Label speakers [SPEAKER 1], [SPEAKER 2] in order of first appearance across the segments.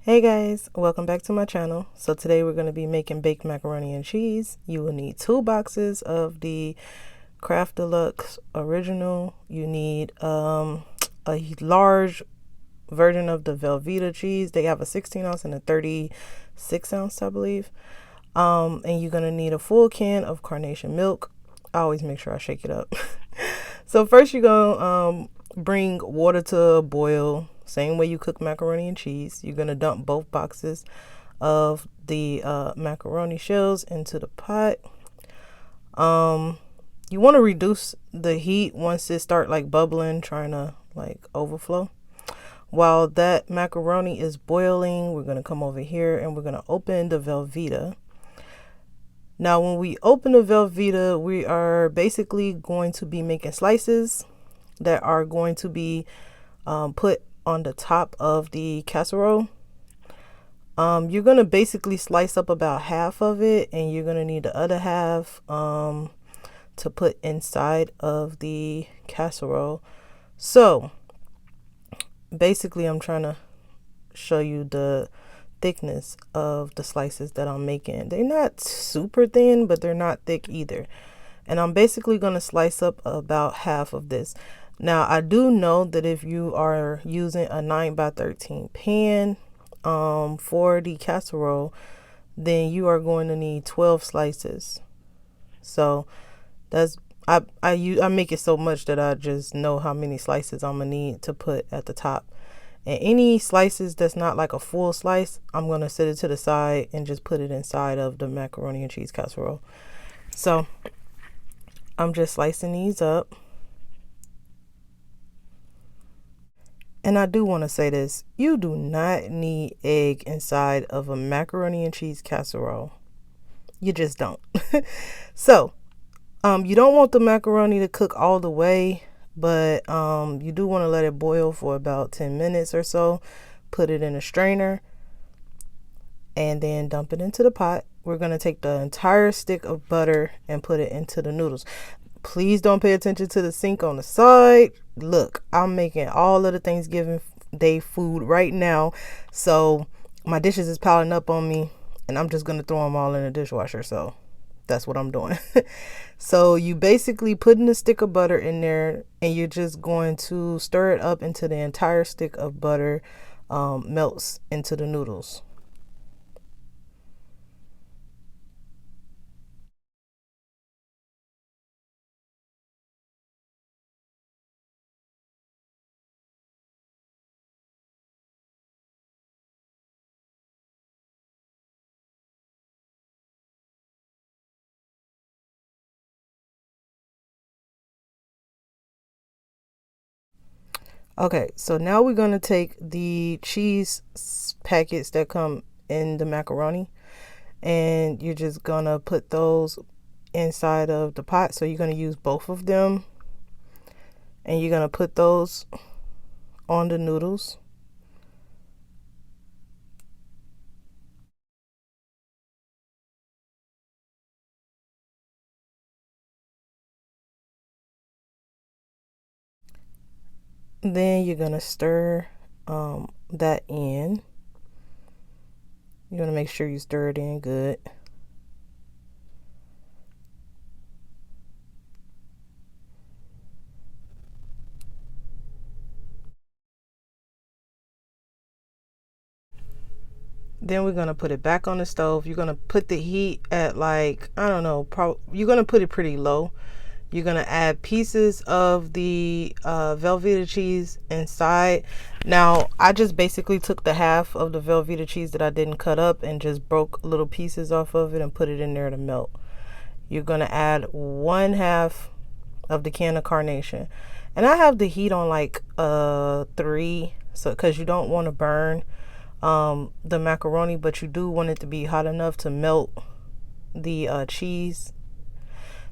[SPEAKER 1] Hey guys, welcome back to my channel. So today we're going to be making baked macaroni and cheese. You will need 2 boxes of the Kraft Deluxe Original. You need a large version of the Velveeta cheese. They have a 16 ounce and a 36 ounce, I believe. And you're going to need a full can of carnation milk. I always make sure I shake it up. So first you're going to bring water to a boil. Same way you cook macaroni and cheese. You're going to dump both boxes of the macaroni shells into the pot. You want to reduce the heat once it start like bubbling, trying to like overflow. While that macaroni is boiling, we're going to come over here and we're going to open the Velveeta. Now, when we open the Velveeta, we are basically going to be making slices that are going to be put on the top of the casserole. You're going to basically slice up about half of it, and you're going to need the other half to put inside of the casserole. So basically I'm trying to show you the thickness of the slices that I'm making. They're not super thin, but they're not thick either. And I'm basically going to slice up about half of this. Now, I do know that if you are using a 9x13 pan for the casserole, then you are going to need 12 slices. So that's I make it so much that I just know how many slices I'm gonna need to put at the top. And any slices that's not like a full slice, I'm gonna set it to the side and just put it inside of the macaroni and cheese casserole. So I'm just slicing these up. And I do want to say this, you do not need egg inside of a macaroni and cheese casserole. You just don't. So, you don't want the macaroni to cook all the way, but you do want to let it boil for about 10 minutes or so. Put it in a strainer and then dump it into the pot. We're going to take the entire stick of butter and put it into the noodles. Please don't pay attention to the sink on the side. Look, I'm making all of the Thanksgiving Day food right now. So my dishes is piling up on me and I'm just going to throw them all in the dishwasher. So that's what I'm doing. So you basically putting a stick of butter in there and you're just going to stir it up until the entire stick of butter melts into the noodles. Okay, so now we're going to take the cheese packets that come in the macaroni and you're just going to put those inside of the pot. So you're going to use both of them and you're going to put those on the noodles. Then you're going to stir that in. You're going to make sure you stir it in good. Then we're going to put it back on the stove. You're going to put the heat at like, I don't know, you're going to put it pretty low. You're going to add pieces of the Velveeta cheese inside. Now, I just basically took the half of the Velveeta cheese that I didn't cut up and just broke little pieces off of it and put it in there to melt. You're going to add 1/2 of the can of carnation. And I have the heat on like 3, so because you don't want to burn the macaroni, but you do want it to be hot enough to melt the cheese.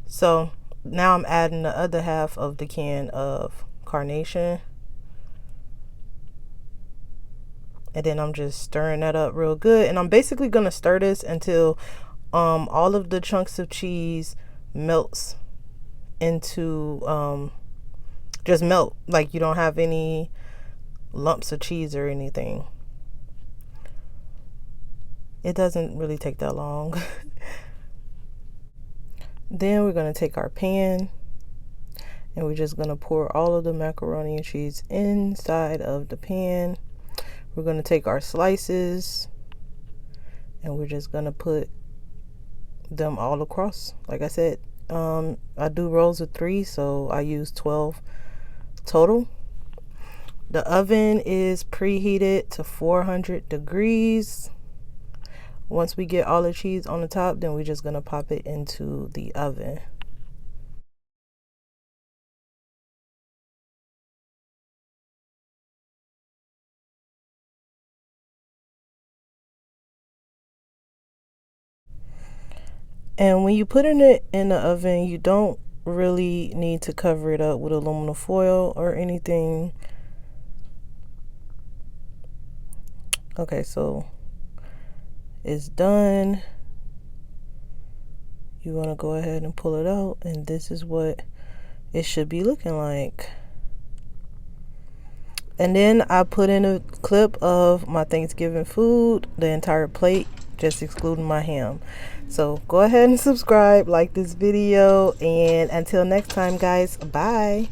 [SPEAKER 1] So now I'm adding the other half of the can of carnation. And then I'm just stirring that up real good. And I'm basically going to stir this until all of the chunks of cheese melts into, just melt. Like you don't have any lumps of cheese or anything. It doesn't really take that long. Then we're going to take our pan and we're just going to pour all of the macaroni and cheese inside of the pan. We're going to take our slices and we're just going to put them all across. Like I said, I do rolls of 3, so I use 12 total. The oven is preheated to 400 degrees. Once we get all the cheese on the top, then we're just going to pop it into the oven. And when you put it in the oven, you don't really need to cover it up with aluminum foil or anything. Okay, so it's done. You want to go ahead and pull it out, and this is what it should be looking like. And then I put in a clip of my Thanksgiving food, the entire plate, just excluding my ham. So go ahead and subscribe, like this video, and until next time guys, bye.